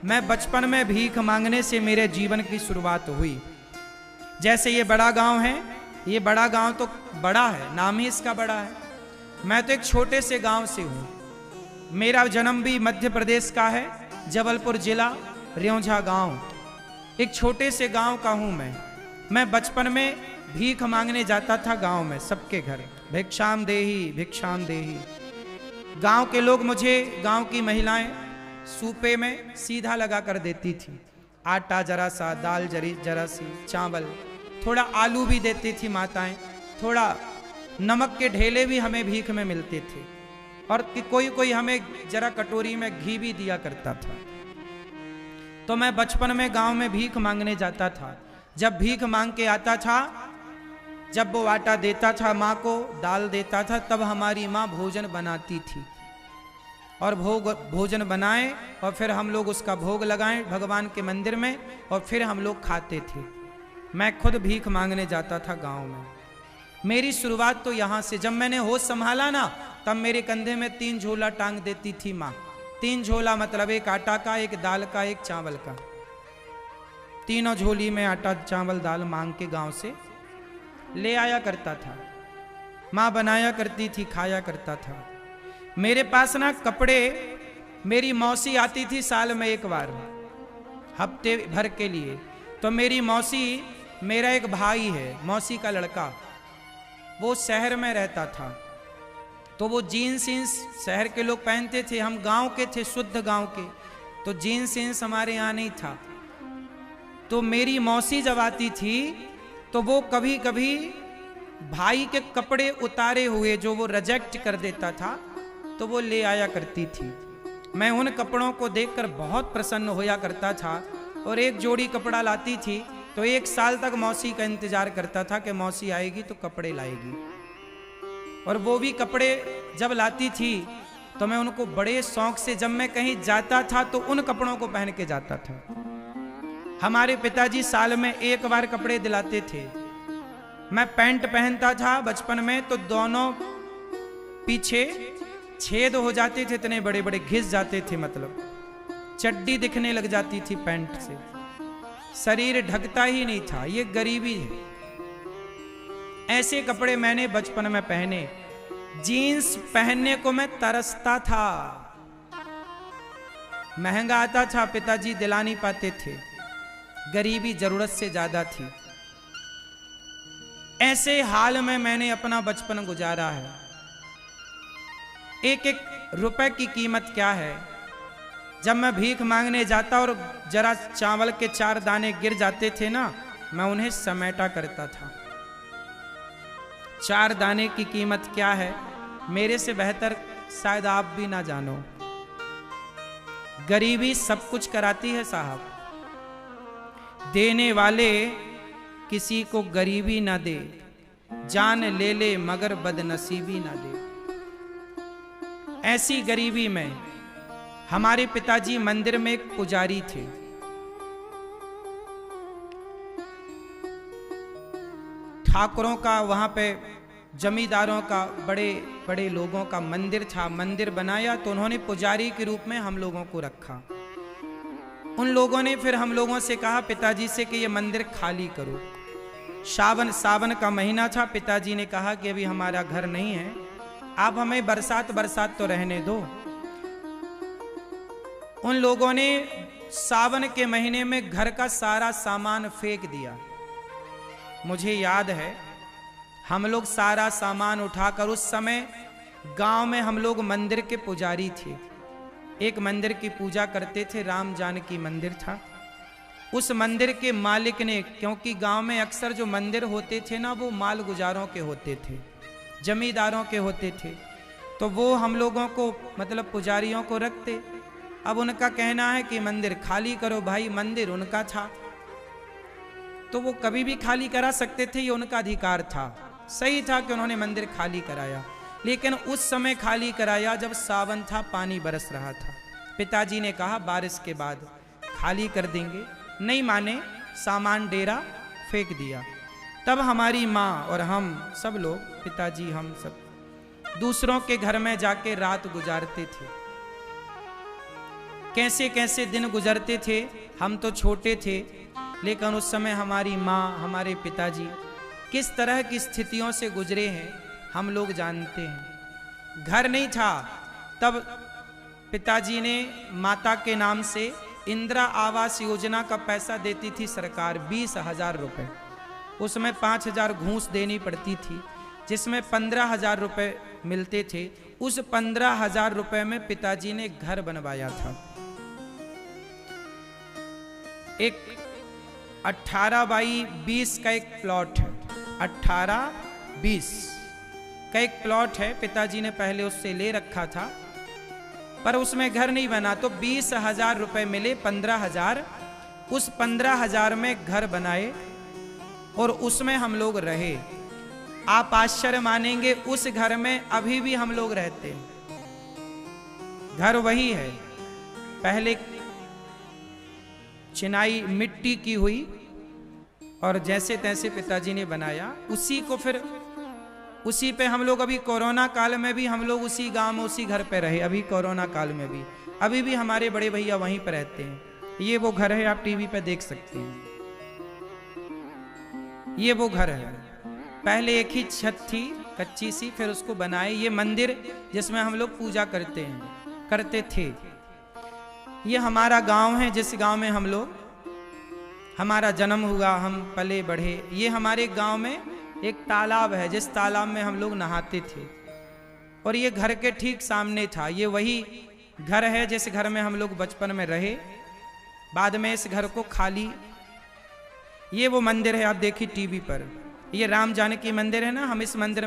मैं बचपन में भीख मांगने से मेरे जीवन की शुरुआत हुई। जैसे ये बड़ा गांव है, ये बड़ा गांव तो बड़ा है, नाम ही इसका बड़ा है। मैं तो एक छोटे से गांव से हूँ। मेरा जन्म भी मध्य प्रदेश का है, जबलपुर जिला, रेौंझा गांव। एक छोटे से गांव का हूँ मैं बचपन में भीख मांगने जाता था गांव में, सबके घर भिक्षाम देही भिक्षाम देही। गांव के लोग मुझे, गांव की महिलाएं सूपे में सीधा लगा कर देती थी। आटा जरा सा, दाल जरा सी, चावल, थोड़ा आलू भी देती थी माताएं, थोड़ा नमक के ढेले भी हमें भीख में मिलते थे, और कोई हमें जरा कटोरी में घी भी दिया करता था। तो मैं बचपन में गांव में भीख मांगने जाता था। जब भीख मांग के आता था, जब वो आटा देता था माँ को, दाल देता था, तब हमारी माँ भोजन बनाती थी, और भोजन बनाए और फिर हम लोग उसका भोग लगाएं भगवान के मंदिर में, और फिर हम लोग खाते थे। मैं खुद भीख मांगने जाता था गांव में। मेरी शुरुआत तो यहाँ से, जब मैंने होश संभाला ना, तब मेरे कंधे में 3 झोला टांग देती थी माँ। 3 झोला मतलब एक आटा का, एक दाल का, एक चावल का। तीनों झोली में आटा चावल दाल मांग के गांव से ले आया करता था। माँ बनाया करती थी, खाया करता था। मेरे पास ना कपड़े, मेरी मौसी आती थी साल में एक बार, हफ्ते भर के लिए। तो मेरी मौसी, मेरा एक भाई है मौसी का लड़का, वो शहर में रहता था, तो वो जीन्स शहर के लोग पहनते थे, हम गांव के थे, शुद्ध गांव के, तो जीन्स हमारे यहाँ नहीं था। तो मेरी मौसी जब आती थी तो वो कभी कभी भाई के कपड़े उतारे हुए जो वो रिजेक्ट कर देता था, तो वो ले आया करती थी। मैं उन कपड़ों को देखकर बहुत प्रसन्न होया करता था, और एक जोड़ी कपड़ा लाती थी तो 1 साल तक मौसी का इंतजार करता था कि मौसी आएगी तो कपड़े लाएगी। और वो भी कपड़े जब लाती थी तो मैं उनको बड़े शौक से, जब मैं कहीं जाता था तो उन कपड़ों को पहन के जाता था। हमारे पिताजी साल में 1 बार कपड़े दिलाते थे। मैं पैंट पहनता था बचपन में, तो दोनों पीछे छेद हो जाते थे, इतने बड़े बड़े घिस जाते थे, मतलब चड्डी दिखने लग जाती थी पैंट से, शरीर ढकता ही नहीं था। ये गरीबी है। ऐसे कपड़े मैंने बचपन में पहने। जीन्स पहनने को मैं तरसता था, महंगा आता था, पिताजी दिला नहीं पाते थे, गरीबी जरूरत से ज्यादा थी। ऐसे हाल में मैंने अपना बचपन गुजारा है। एक रुपए की कीमत क्या है। जब मैं भीख मांगने जाता और जरा चावल के 4 दाने गिर जाते थे ना, मैं उन्हें समेटा करता था। 4 दाने की कीमत क्या है, मेरे से बेहतर शायद आप भी ना जानो। गरीबी सब कुछ कराती है साहब। देने वाले किसी को गरीबी ना दे, जान ले ले मगर बदनसीबी ना दे। ऐसी गरीबी में हमारे पिताजी मंदिर में एक पुजारी थे। ठाकुरों का, वहां पे जमींदारों का, बड़े बड़े लोगों का मंदिर था। मंदिर बनाया तो उन्होंने पुजारी के रूप में हम लोगों को रखा। उन लोगों ने फिर हम लोगों से कहा पिताजी से कि ये मंदिर खाली करो। सावन का महीना था। पिताजी ने कहा कि अभी हमारा घर नहीं है, आप हमें बरसात तो रहने दो। उन लोगों ने सावन के महीने में घर का सारा सामान फेंक दिया। मुझे याद है हम लोग सारा सामान उठाकर, उस समय गांव में हम लोग मंदिर के पुजारी थे, एक मंदिर की पूजा करते थे, राम जानकी मंदिर था। उस मंदिर के मालिक ने, क्योंकि गांव में अक्सर जो मंदिर होते थे ना, वो माल गुजारों के होते थे, जमींदारों के होते थे, तो वो हम लोगों को, मतलब पुजारियों को रखते। अब उनका कहना है कि मंदिर खाली करो। भाई मंदिर उनका था तो वो कभी भी खाली करा सकते थे, ये उनका अधिकार था। सही था कि उन्होंने मंदिर खाली कराया, लेकिन उस समय खाली कराया जब सावन था, पानी बरस रहा था। पिताजी ने कहा बारिश के बाद खाली कर देंगे, नहीं माने, सामान डेरा फेंक दिया। तब हमारी माँ और हम सब लोग, पिताजी हम सब दूसरों के घर में जाके रात गुजारते थे। कैसे कैसे दिन गुजरते थे। हम तो छोटे थे, लेकिन उस समय हमारी माँ, हमारे पिताजी किस तरह की स्थितियों से गुजरे हैं हम लोग जानते हैं। घर नहीं था तब पिताजी ने माता के नाम से इंदिरा आवास योजना का पैसा देती थी सरकार, 20,000 रुपये। उसमें 5,000 घूस देनी पड़ती थी, जिसमें 15,000 रुपये मिलते थे। उस 15,000 रुपये में पिताजी ने घर बनवाया था। एक 18x20 का एक प्लॉट है, 18-20 का एक प्लॉट है। पिताजी ने पहले उससे ले रखा था, पर उसमें घर नहीं बना, तो 20,000 रुपये मिले, 15,000। उस 15,000 में घर बनाए और उसमें हम लोग रहे। आप आश्चर्य मानेंगे, उस घर में अभी भी हम लोग रहते हैं। घर वही है, पहले चिनाई मिट्टी की हुई और जैसे तैसे पिताजी ने बनाया, उसी को फिर उसी पे हम लोग अभी कोरोना काल में भी हम लोग उसी गांव में उसी घर पे रहे। अभी कोरोना काल में भी अभी भी हमारे बड़े भैया वहीं पर रहते हैं। ये वो घर है, आप टीवी पे देख सकते हैं। ये वो घर है, पहले एक ही छत थी कच्ची सी, फिर उसको बनाए। ये मंदिर जिसमें हम लोग पूजा करते थे। ये हमारा गांव है, जिस गांव में हम लोग, हमारा जन्म हुआ, हम पले बढ़े। ये हमारे गांव में एक तालाब है, जिस तालाब में हम लोग नहाते थे, और ये घर के ठीक सामने था। ये वही घर है जिस घर में हम लोग बचपन में रहे। बाद में इस घर को खाली, ये वो मंदिर है, आप देखिए टीवी पर, ये राम जानकी मंदिर है ना, हम इस मंदिर